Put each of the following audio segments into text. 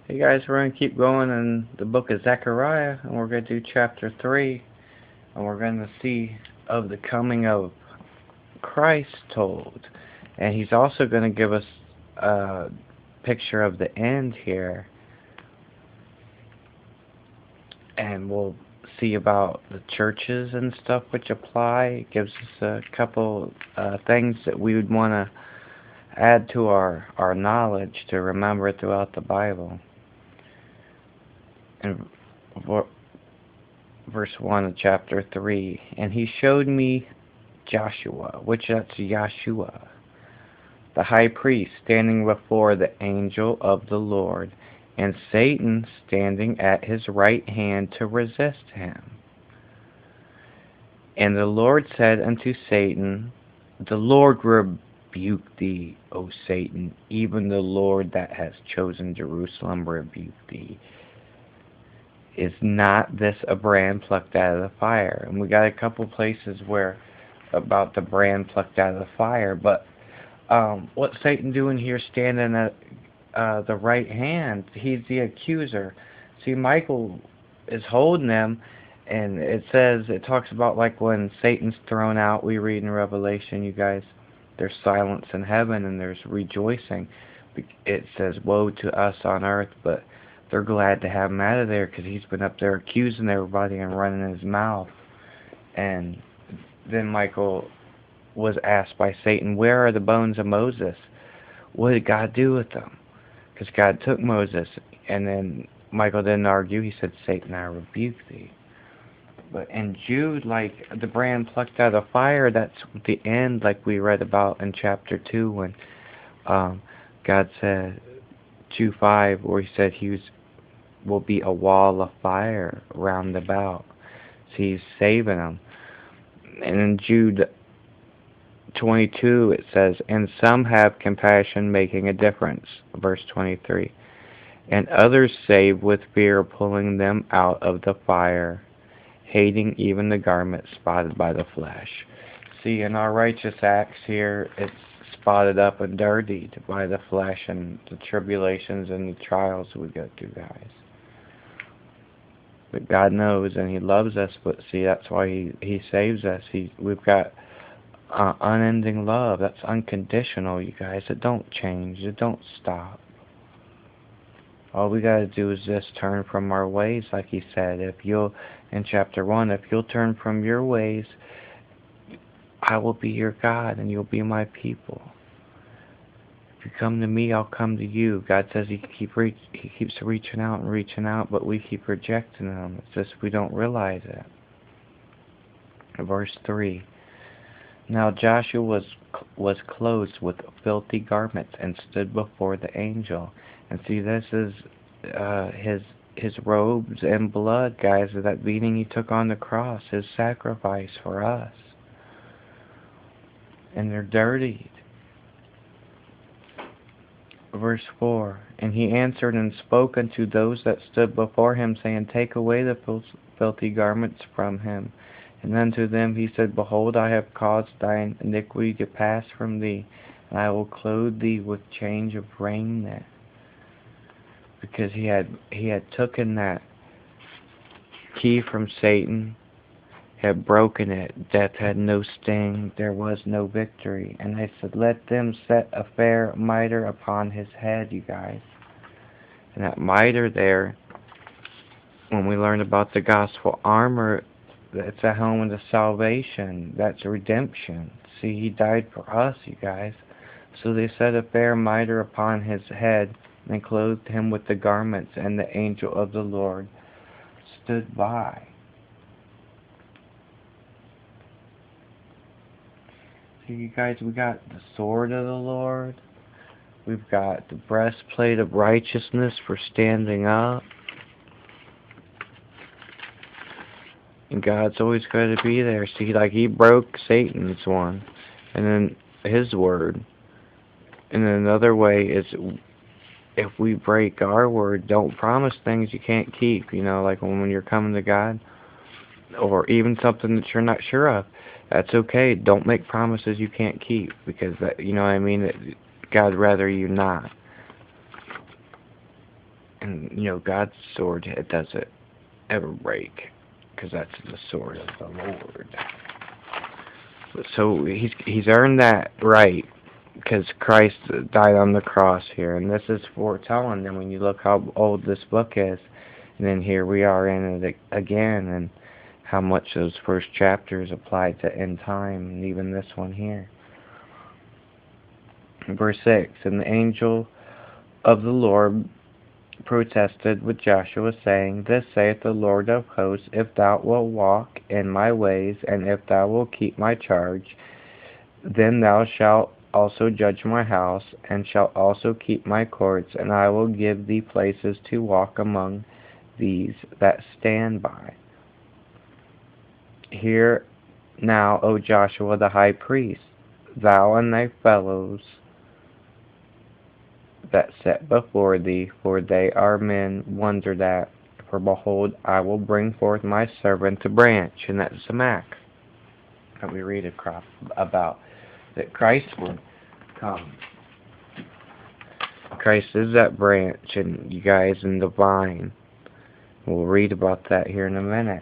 Hey guys, we're going to keep going in the book of Zechariah, and we're going to do chapter 3, and we're going to see of the coming of Christ told. And he's also going to give us a picture of the end here, and we'll see about the churches and stuff which apply. It gives us a couple things that we would want to add to our knowledge to remember throughout the Bible. And verse 1 of chapter 3, and he showed me Joshua, which that's Yahshua, the high priest, standing before the angel of the Lord, and Satan standing at his right hand to resist him. And the Lord said unto Satan, the Lord rebuke thee, O Satan, even the Lord that has chosen Jerusalem rebuke thee. Is not this a brand plucked out of the fire? And we got a couple places where about the brand plucked out of the fire, but what's Satan doing here standing at the right hand? He's the accuser. See, Michael is holding him, and it talks about like when Satan's thrown out, we read in Revelation, you guys, there's silence in heaven and there's rejoicing. It says, woe to us on earth, but they're glad to have him out of there because he's been up there accusing everybody and running his mouth. And then Michael was asked by Satan, where are the bones of Moses? What did God do with them? Because God took Moses. And then Michael didn't argue. He said, Satan, I rebuke thee. But in Jude, like the brand plucked out of the fire, that's the end, like we read about in chapter 2 when God said, 2:5, where he said will be a wall of fire round about. So he's saving them. And in Jude 22 it says, and some have compassion, making a difference. Verse 23. And others save with fear, pulling them out of the fire, hating even the garment spotted by the flesh. See, in our righteous acts here, it's spotted up and dirtied by the flesh and the tribulations and the trials we go through, guys. But God knows and He loves us. But see, that's why He saves us. We've got unending love. That's unconditional, you guys. It don't change. It don't stop. All we got to do is just turn from our ways, like He said. In chapter 1, if you'll turn from your ways, I will be your God and you'll be my people. If you come to me, I'll come to you. God says He keeps reaching out, but we keep rejecting Him. It's just we don't realize it. Verse 3. Now Joshua was clothed with filthy garments and stood before the angel. And see, this is his robes and blood, guys, of that beating He took on the cross, His sacrifice for us. And they're dirtied. Verse 4, and he answered and spoke unto those that stood before him, saying, take away the filthy garments from him. And unto them he said, behold, I have caused thine iniquity to pass from thee, and I will clothe thee with change of raiment. Because he had taken that key from Satan, had broken it. Death had no sting, there was no victory. And I said, let them set a fair mitre upon his head, you guys. And that mitre there, when we learn about the gospel armor, that's a helmet of salvation. That's redemption. See, He died for us, you guys. So they set a fair mitre upon his head, and clothed him with the garments, and the angel of the Lord stood by. So you guys, we got the sword of the Lord. We've got the breastplate of righteousness for standing up. And God's always got to be there. See, like He broke Satan's one, and then His word. And then another way is, if we break our word, don't promise things you can't keep. You know, like when you're coming to God, or even something that you're not sure of. That's okay. Don't make promises you can't keep, because that, you know what I mean. God'd rather you not. And, God's sword, it doesn't ever break, because that's the sword of the Lord. So he's earned that right, because Christ died on the cross here, and this is foretelling. And when you look how old this book is, and then here we are in it again, and how much those first chapters apply to end time, and even this one here. Verse 6, and the angel of the Lord protested with Joshua, saying, Thus saith the Lord of hosts, if thou wilt walk in my ways, and if thou wilt keep my charge, then thou shalt also judge my house, and shalt also keep my courts, and I will give thee places to walk among these that stand by. Hear now, O Joshua the high priest, thou and thy fellows that set before thee, for they are men wondered at. For behold, I will bring forth my servant the branch, and that's the Mac that we read about, that Christ would come. Christ is that branch, and you guys in the vine. We'll read about that here in a minute.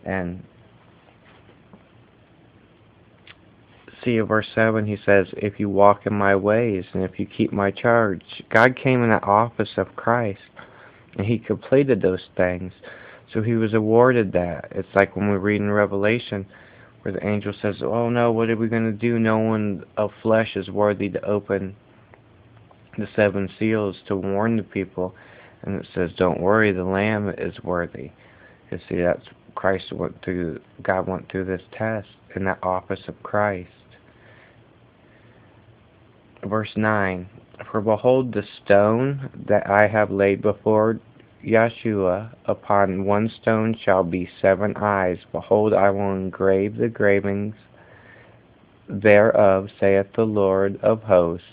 And see, in verse 7, he says, if you walk in my ways, and if you keep my charge. God came in the office of Christ, and he completed those things. So he was awarded that. It's like when we read in Revelation, where the angel says, oh no, what are we going to do? No one of flesh is worthy to open the 7 seals to warn the people. And it says, don't worry, the Lamb is worthy. You see, that's God went through this test in that office of Christ. Verse 9, for behold, the stone that I have laid before Yeshua, upon one stone shall be 7 eyes. Behold, I will engrave the gravings thereof, saith the Lord of hosts,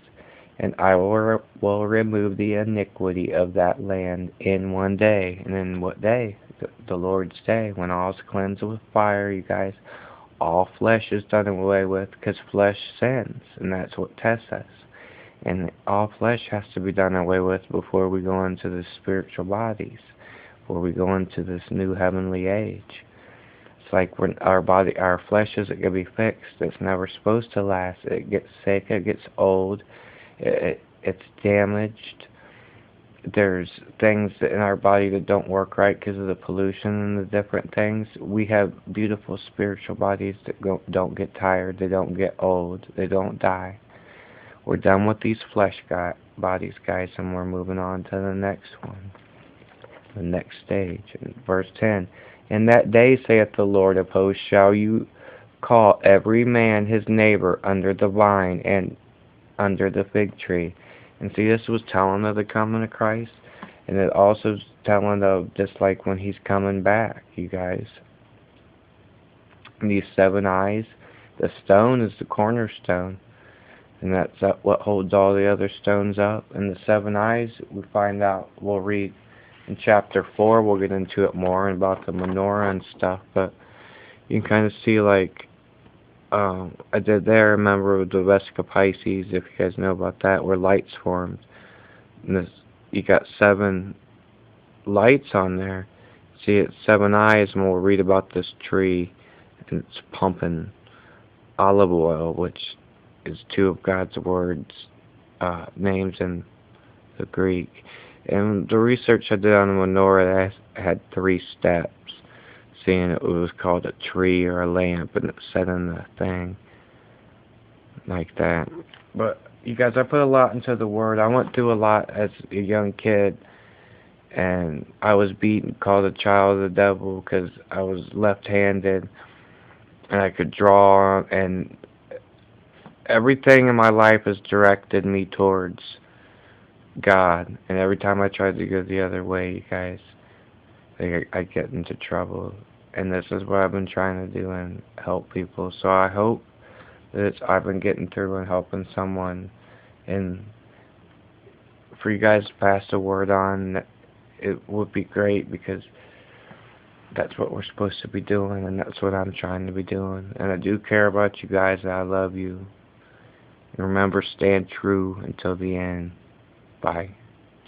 and I will remove the iniquity of that land in one day. And in what day? The Lord's day, when all is cleansed with fire, you guys. All flesh is done away with, because flesh sins, and that's what tests us. And all flesh has to be done away with before we go into the spiritual bodies, before we go into this new heavenly age. It's like when our flesh isn't going to be fixed. It's never supposed to last. It gets sick, it gets old, it's damaged. There's things in our body that don't work right because of the pollution and the different things. We have beautiful spiritual bodies that don't get tired, they don't get old, they don't die. We're done with these flesh bodies, guys, and we're moving on to the next one, the next stage. In verse 10, in that day, saith the Lord of hosts, shall you call every man his neighbor under the vine and under the fig tree. And see, this was telling of the coming of Christ, and it also is telling of just like when he's coming back, you guys. And these 7 eyes, the stone is the cornerstone, and that's what holds all the other stones up. And the 7 eyes, we find out, we'll read in chapter 4, we'll get into it more and about the menorah and stuff, but you can kind of see, like, I did there, remember, with the Vesica Pisces, if you guys know about that, where lights formed. And you got 7 lights on there. See, it's 7 eyes, and we'll read about this tree, and it's pumping olive oil, which is 2 of God's words, names in the Greek. And the research I did on the menorah, that had 3 steps. Seeing it was called a tree or a lamp, and it was set in the thing like that. But you guys, I put a lot into the word. I went through a lot as a young kid, and I was beaten, called a child of the devil, because I was left-handed, and I could draw, and everything in my life has directed me towards God. And every time I tried to go the other way, you guys, I get into trouble. And this is what I've been trying to do and help people. So I hope that I've been getting through and helping someone. And for you guys to pass the word on, it would be great, because that's what we're supposed to be doing, and that's what I'm trying to be doing. And I do care about you guys, and I love you. And remember, stand true until the end. Bye.